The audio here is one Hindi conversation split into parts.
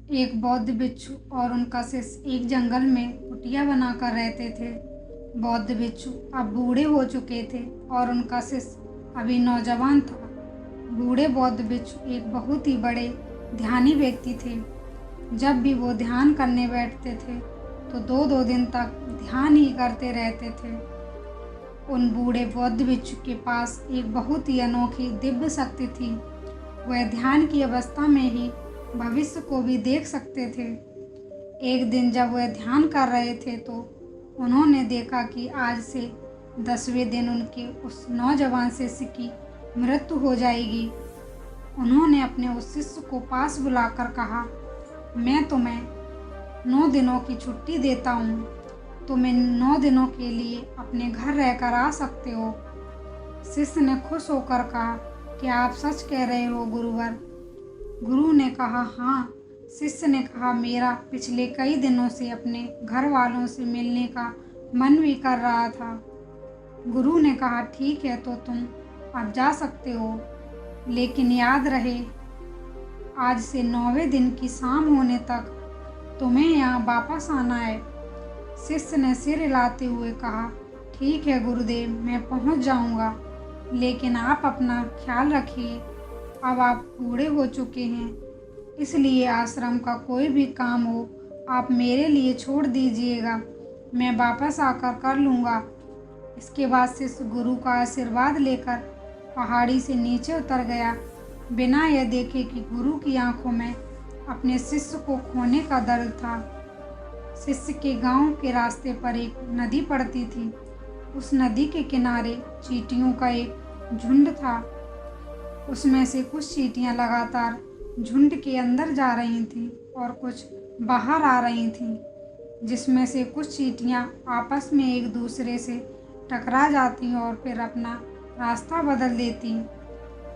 एक बौद्ध भिक्षु और उनका शिष्य एक जंगल में कुटिया बनाकर रहते थे। बौद्ध भिक्षु अब बूढ़े हो चुके थे और उनका शिष्य अभी नौजवान था। बूढ़े बौद्ध भिक्षु एक बहुत ही बड़े ध्यानी व्यक्ति थे। जब भी वो ध्यान करने बैठते थे तो दो दो दिन तक ध्यान ही करते रहते थे। उन बूढ़े बौद्ध भिक्षु के पास एक बहुत ही अनोखी दिव्य शक्ति थी। वह ध्यान की अवस्था में ही भविष्य को भी देख सकते थे। एक दिन जब वह ध्यान कर रहे थे तो उन्होंने देखा कि आज से 10वें दिन उनके उस नौजवान शिष्य की मृत्यु हो जाएगी। उन्होंने अपने उस शिष्य को पास बुलाकर कहा, मैं तुम्हें 9 दिनों की छुट्टी देता हूँ। तुम इन 9 दिनों के लिए अपने घर रहकर आ सकते हो। शिष्य ने खुश होकर कहा, क्या आप सच कह रहे हो गुरुवर? गुरु ने कहा, हाँ। शिष्य ने कहा, मेरा पिछले कई दिनों से अपने घर वालों से मिलने का मन भी कर रहा था। गुरु ने कहा, ठीक है, तो तुम अब जा सकते हो, लेकिन याद रहे आज से 9वें दिन की शाम होने तक तुम्हें यहाँ वापस आना है। शिष्य ने सिर हिलाते हुए कहा, ठीक है गुरुदेव, मैं पहुँच जाऊँगा, लेकिन आप अपना ख्याल रखिए। अब आप बूढ़े हो चुके हैं, इसलिए आश्रम का कोई भी काम हो आप मेरे लिए छोड़ दीजिएगा, मैं वापस आकर कर लूँगा। इसके बाद शिष्य गुरु का आशीर्वाद लेकर पहाड़ी से नीचे उतर गया, बिना यह देखे कि गुरु की आंखों में अपने शिष्य को खोने का दर्द था। शिष्य के गांव के रास्ते पर एक नदी पड़ती थी। उस नदी के किनारे चींटियों का एक झुंड था। उसमें से कुछ चींटियां लगातार झुंड के अंदर जा रही थीं और कुछ बाहर आ रही थीं, जिसमें से कुछ चींटियां आपस में एक दूसरे से टकरा जाती और फिर अपना रास्ता बदल देती।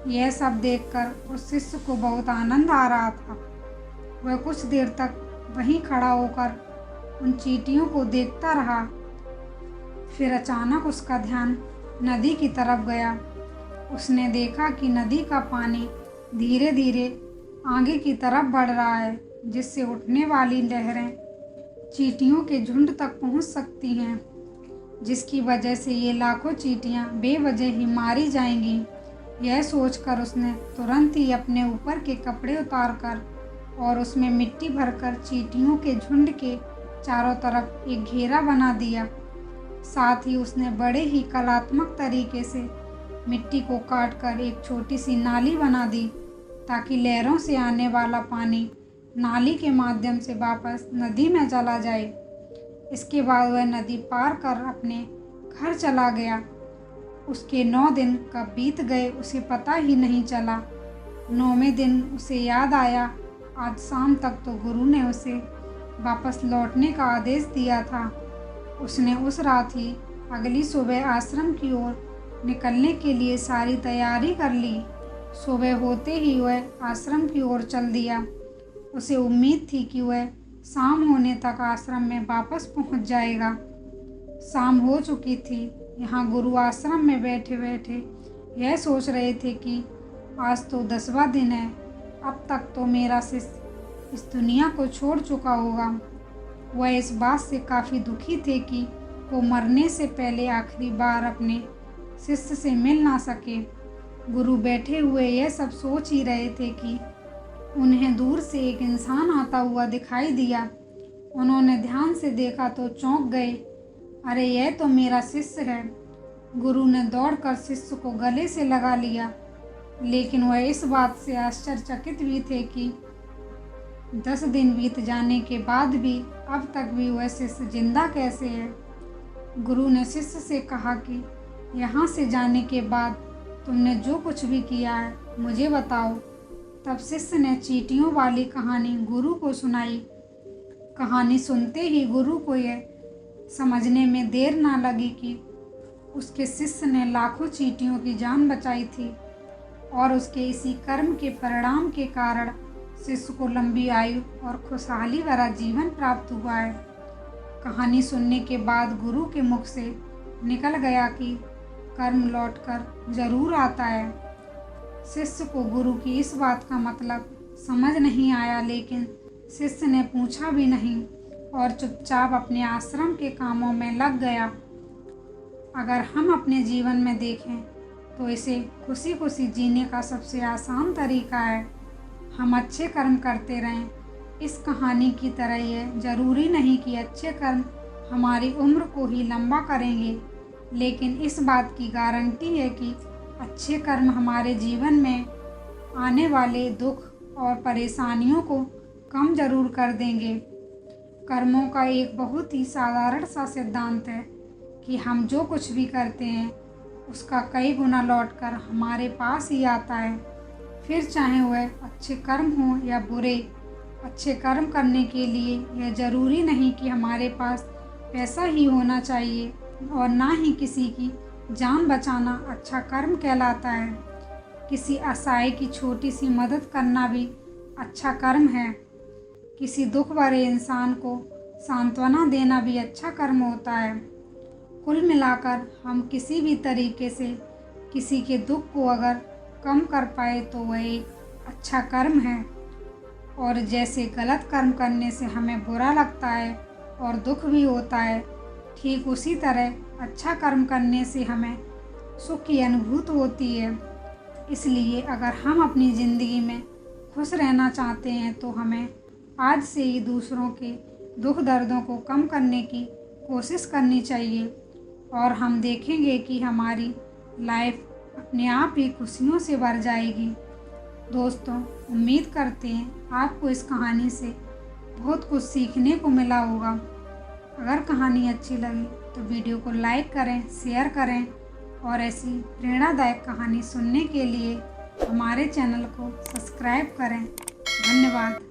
यह सब देखकर उस शिष्य को बहुत आनंद आ रहा था। वह कुछ देर तक वहीं खड़ा होकर उन चींटियों को देखता रहा। फिर अचानक उसका ध्यान नदी की तरफ गया। उसने देखा कि नदी का पानी धीरे धीरे आगे की तरफ बढ़ रहा है, जिससे उठने वाली लहरें चींटियों के झुंड तक पहुंच सकती हैं, जिसकी वजह से ये लाखों चींटियां बेवजह ही मारी जाएंगी। यह सोचकर उसने तुरंत ही अपने ऊपर के कपड़े उतारकर और उसमें मिट्टी भरकर चींटियों के झुंड के चारों तरफ एक घेरा बना दिया। साथ ही उसने बड़े ही कलात्मक तरीके से मिट्टी को काटकर एक छोटी सी नाली बना दी, ताकि लहरों से आने वाला पानी नाली के माध्यम से वापस नदी में चला जाए। इसके बाद वह नदी पार कर अपने घर चला गया। उसके 9 दिन कब बीत गए उसे पता ही नहीं चला। 9वें दिन उसे याद आया, आज शाम तक तो गुरु ने उसे वापस लौटने का आदेश दिया था। उसने उस रात ही अगली सुबह आश्रम की ओर निकलने के लिए सारी तैयारी कर ली। सुबह होते ही वह आश्रम की ओर चल दिया। उसे उम्मीद थी कि वह शाम होने तक आश्रम में वापस पहुंच जाएगा। शाम हो चुकी थी। यहाँ गुरु आश्रम में बैठे बैठे यह सोच रहे थे कि आज तो 10वां दिन है, अब तक तो मेरा शिष्य इस दुनिया को छोड़ चुका होगा। वह इस बात से काफ़ी दुखी थे कि वो मरने से पहले आखिरी बार अपने शिष्य से मिल ना सके। गुरु बैठे हुए यह सब सोच ही रहे थे कि उन्हें दूर से एक इंसान आता हुआ दिखाई दिया। उन्होंने ध्यान से देखा तो चौंक गए, अरे यह तो मेरा शिष्य है। गुरु ने दौड़कर शिष्य को गले से लगा लिया, लेकिन वह इस बात से आश्चर्यचकित भी थे कि 10 दिन बीत जाने के बाद भी अब तक भी वह शिष्य जिंदा कैसे है। गुरु ने शिष्य से कहा कि यहाँ से जाने के बाद तुमने जो कुछ भी किया है मुझे बताओ। तब शिष्य ने चींटियों वाली कहानी गुरु को सुनाई। कहानी सुनते ही गुरु को यह समझने में देर ना लगी कि उसके शिष्य ने लाखों चींटियों की जान बचाई थी और उसके इसी कर्म के परिणाम के कारण शिष्य को लंबी आयु और खुशहाली भरा जीवन प्राप्त हुआ है। कहानी सुनने के बाद गुरु के मुख से निकल गया कि कर्म लौटकर जरूर आता है। शिष्य को गुरु की इस बात का मतलब समझ नहीं आया, लेकिन शिष्य ने पूछा भी नहीं और चुपचाप अपने आश्रम के कामों में लग गया। अगर हम अपने जीवन में देखें तो इसे खुशी खुशी जीने का सबसे आसान तरीका है हम अच्छे कर्म करते रहें। इस कहानी की तरह यह जरूरी नहीं कि अच्छे कर्म हमारी उम्र को ही लंबा करेंगे, लेकिन इस बात की गारंटी है कि अच्छे कर्म हमारे जीवन में आने वाले दुख और परेशानियों को कम जरूर कर देंगे। कर्मों का एक बहुत ही साधारण सा सिद्धांत है कि हम जो कुछ भी करते हैं उसका कई गुना लौटकर हमारे पास ही आता है, फिर चाहे वह अच्छे कर्म हो या बुरे। अच्छे कर्म करने के लिए यह ज़रूरी नहीं कि हमारे पास पैसा ही होना चाहिए और ना ही किसी की जान बचाना अच्छा कर्म कहलाता है। किसी असहाय की छोटी सी मदद करना भी अच्छा कर्म है। किसी दुख भरे इंसान को सांत्वना देना भी अच्छा कर्म होता है। कुल मिलाकर हम किसी भी तरीके से किसी के दुख को अगर कम कर पाए तो वह एक अच्छा कर्म है। और जैसे गलत कर्म करने से हमें बुरा लगता है और दुख भी होता है, ठीक उसी तरह अच्छा कर्म करने से हमें सुख की अनुभूति होती है। इसलिए अगर हम अपनी ज़िंदगी में खुश रहना चाहते हैं तो हमें आज से ही दूसरों के दुख दर्दों को कम करने की कोशिश करनी चाहिए और हम देखेंगे कि हमारी लाइफ अपने आप ही खुशियों से भर जाएगी। दोस्तों, उम्मीद करते हैं आपको इस कहानी से बहुत कुछ सीखने को मिला होगा। अगर कहानी अच्छी लगी तो वीडियो को लाइक करें, शेयर करें और ऐसी प्रेरणादायक कहानी सुनने के लिए हमारे चैनल को सब्सक्राइब करें। धन्यवाद।